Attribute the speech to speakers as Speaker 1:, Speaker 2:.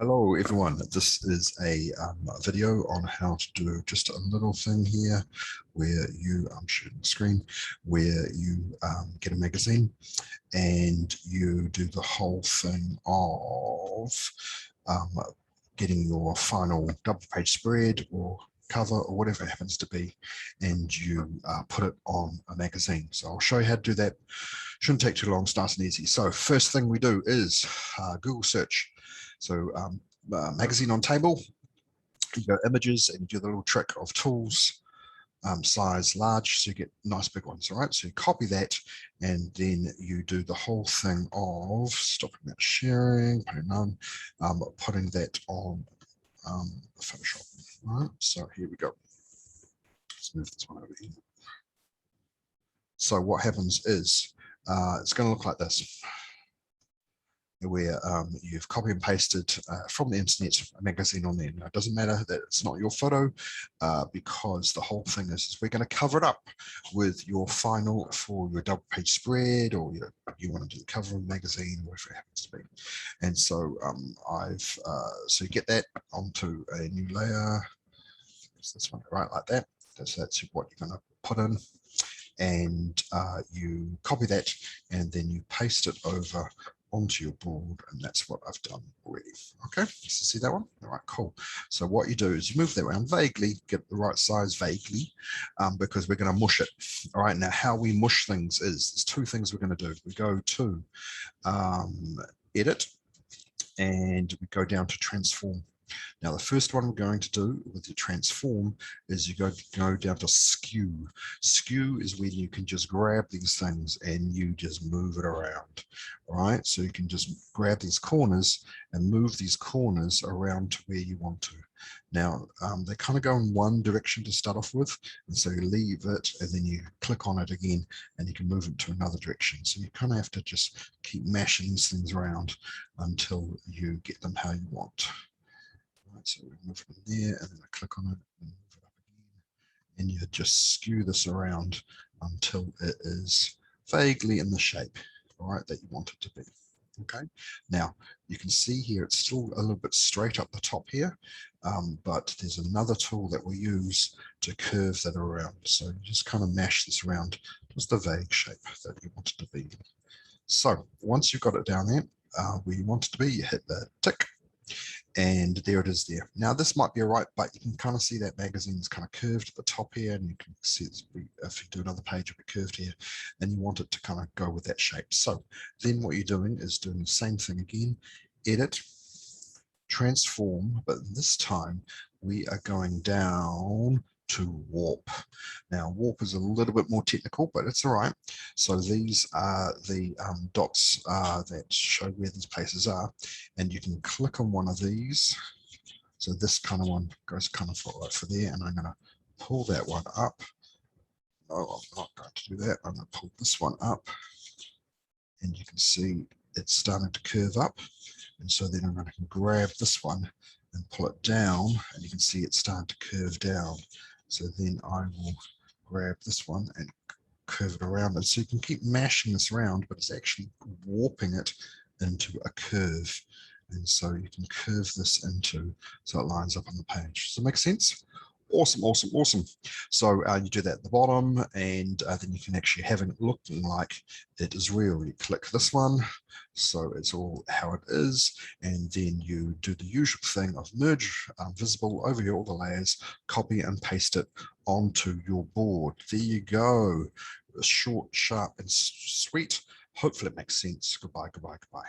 Speaker 1: Hello everyone, this is a video on how to do just a little thing here where I'm sharing the screen, where you get a magazine and you do the whole thing of getting your final double page spread or cover or whatever it happens to be, and you put it on a magazine. So I'll show you how to do that. Shouldn't take too long, starts and easy. So first thing we do is Google search. So magazine on table, you go images and you do the little trick of tools, size large, so you get nice big ones. All right, so you copy that and then you do the whole thing of stopping that sharing, putting none, putting that on Photoshop. All right, so here we go. Let's move this one over here. So what happens is it's going to look like this, where you've copy and pasted from the internet a magazine on there. Now, it doesn't matter that it's not your photo, because the whole thing is we're going to cover it up with your final for your double page spread, or you want to do the cover of a magazine, whatever it happens to be. And so so you get that onto a new layer. So this one right like that. That's what you're going to put in. And you copy that and then you paste it over onto your board, and that's what I've done already. Okay, so see that one? All right, cool. So what you do is you move that around vaguely, get the right size vaguely, because we're going to mush it. All right, now how we mush things is there's two things we're going to do. We go to edit and we go down to transform. Now, the first one we're going to do with your transform is you go down to skew. Skew is when you can just grab these things and you just move it around. All right, so you can just grab these corners and move these corners around to where you want to. Now, they kind of go in one direction to start off with, and so you leave it and then you click on it again and you can move it to another direction. So you kind of have to just keep mashing these things around until you get them how you want. Right, so we move it in there and then I click on it and move it up again. And you just skew this around until it is vaguely in the shape, all right, that you want it to be. Okay, now you can see here it's still a little bit straight up the top here, but there's another tool that we use to curve that around. So you just kind of mash this around just the vague shape that you want it to be. So once you've got it down there where you want it to be, you hit the tick. And there it is there. Now this might be all right, but you can kind of see that magazine is kind of curved at the top here, and you can see it's, if you do another page, it'll be curved here, and you want it to kind of go with that shape. So then what you're doing is doing the same thing again, edit, transform, but this time we are going down to warp. Now warp is a little bit more technical, but it's all right. So these are the dots that show where these places are, and you can click on one of these. So this kind of one goes kind of right for there, and I'm going to pull that one up. No, I'm not going to do that. I'm going to pull this one up, and you can see it's starting to curve up. And so then I'm going to grab this one and pull it down, and you can see it's starting to curve down. So then I will grab this one and curve it around. And so you can keep mashing this around, but it's actually warping it into a curve. And so you can curve this into, so it lines up on the page. Does that make sense? Awesome, awesome, awesome. So you do that at the bottom, and then you can actually have it looking like it is real. You click this one, so it's all how it is, and then you do the usual thing of merge visible over here, all the layers, copy and paste it onto your board. There you go. Short, sharp, and sweet. Hopefully it makes sense. Goodbye, goodbye, goodbye.